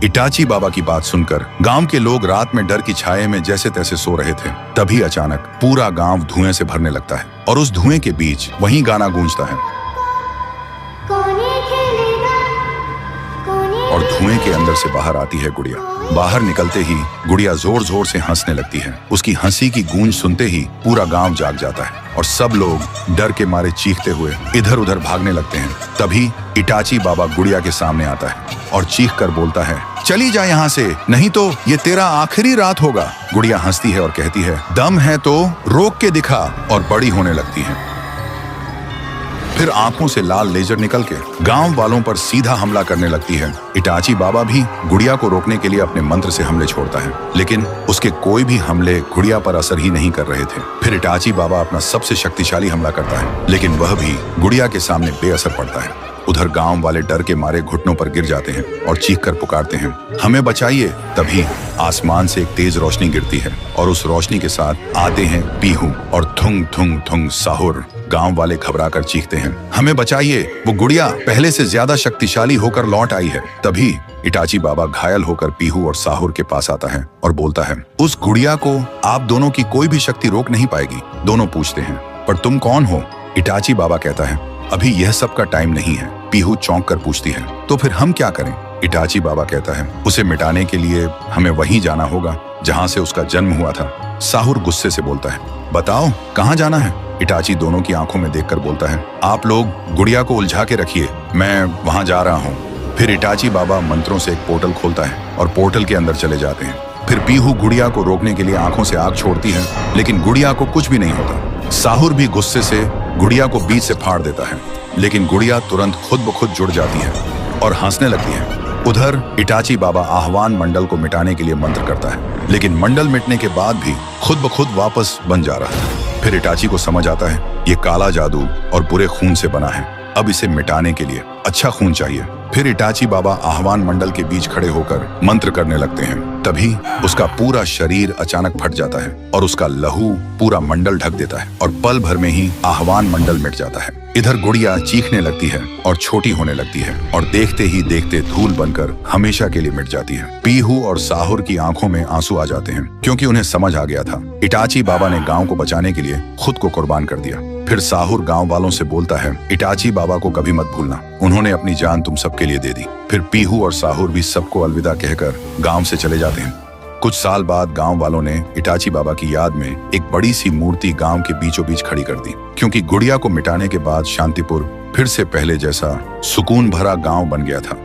Itachi बाबा की बात सुनकर गांव के लोग रात में डर की छाये में जैसे तैसे सो रहे थे। तभी अचानक पूरा गांव धुएं से भरने लगता है और उस धुएं के बीच वही गाना गूंजता है और धुएं के अंदर से बाहर आती है गुड़िया। बाहर निकलते ही गुड़िया जोर जोर से हंसने लगती है। उसकी हंसी की गूंज सुनते ही पूरा गांव जाग जाता है और सब लोग डर के मारे चीखते हुए इधर उधर भागने लगते हैं। तभी इटाची बाबा गुड़िया के सामने आता है और चीख कर बोलता है, चली जा यहाँ से, नहीं तो ये तेरा आखिरी रात होगा। गुड़िया हंसती है और कहती है, दम है तो रोक के दिखा, और बड़ी होने लगती है। फिर आंखों से लाल लेजर निकल के गांव वालों पर सीधा हमला करने लगती है। इटाची बाबा भी गुड़िया को रोकने के लिए अपने मंत्र से हमले छोड़ता है, लेकिन उसके कोई भी हमले गुड़िया पर असर ही नहीं कर रहे थे। फिर इटाची बाबा अपना सबसे शक्तिशाली हमला करता है, लेकिन वह भी गुड़िया के सामने बेअसर पड़ता है। उधर गांव वाले डर के मारे घुटनों पर गिर जाते हैं और चीख कर पुकारते हैं, हमें बचाइए। तभी आसमान से एक तेज रोशनी गिरती है और उस रोशनी के साथ आते हैं पीहू और थुंग थुंग थुंग साहुर। गांव वाले घबराकर चीखते हैं, हमें बचाइए, वो गुड़िया पहले से ज्यादा शक्तिशाली होकर लौट आई है। तभी इटाची बाबा घायल होकर पीहू और साहुर के पास आता है और बोलता है, उस गुड़िया को आप दोनों की कोई भी शक्ति रोक नहीं पाएगी। दोनों पूछते हैं, पर तुम कौन हो? इटाची बाबा कहता है, अभी यह सब का टाइम नहीं है। पीहू चौंक कर पूछती है, तो फिर हम क्या करें? इटाची बाबा कहता है, उसे मिटाने के लिए हमें वहीं जाना होगा जहां से उसका जन्म हुआ था। साहुर गुस्से से बोलता है, बताओ कहां जाना है? इटाची दोनों की आंखों में देखकर बोलता है, आप लोग गुड़िया को उलझा के रखिए, मैं वहां जा रहा हूँ। फिर इटाची बाबा मंत्रों से एक पोर्टल खोलता है और पोर्टल के अंदर चले जाते हैं। फिर पीहू गुड़िया को रोकने के लिए आंखों से आग छोड़ती है, लेकिन गुड़िया को कुछ भी नहीं होता। साहुर भी गुस्से से गुड़िया को बीच से फाड़ देता है, लेकिन गुड़िया तुरंत खुद ब खुद जुड़ जाती है और हंसने लगती है। उधर इटाची बाबा आह्वान मंडल को मिटाने के लिए मंत्र करता है, लेकिन मंडल मिटने के बाद भी खुद ब खुद वापस बन जा रहा था। फिर इटाची को समझ आता है, ये काला जादू और बुरे खून से बना है, अब इसे मिटाने के लिए अच्छा खून चाहिए। फिर इटाची बाबा आह्वान मंडल के बीच खड़े होकर मंत्र करने लगते हैं। तभी उसका पूरा शरीर अचानक फट जाता है और उसका लहू पूरा मंडल ढक देता है और पल भर में ही आह्वान मंडल मिट जाता है। इधर गुड़िया चीखने लगती है और छोटी होने लगती है और देखते ही देखते धूल बनकर हमेशा के लिए मिट जाती है। पीहू और साहुर की आंखों में आंसू आ जाते हैं, क्योंकि उन्हें समझ आ गया था इटाची बाबा ने गांव को बचाने के लिए खुद को कुर्बान कर दिया। फिर साहुर गांव वालों से बोलता है, इटाची बाबा को कभी मत भूलना, उन्होंने अपनी जान तुम सबके लिए दे दी। फिर पीहू और साहुर भी सबको अलविदा कहकर गांव से चले जाते हैं। कुछ साल बाद गांव वालों ने इटाची बाबा की याद में एक बड़ी सी मूर्ति गांव के बीचों बीच खड़ी कर दी, क्योंकि गुड़िया को मिटाने के बाद शांतिपुर फिर से पहले जैसा सुकून भरा गांव बन गया था।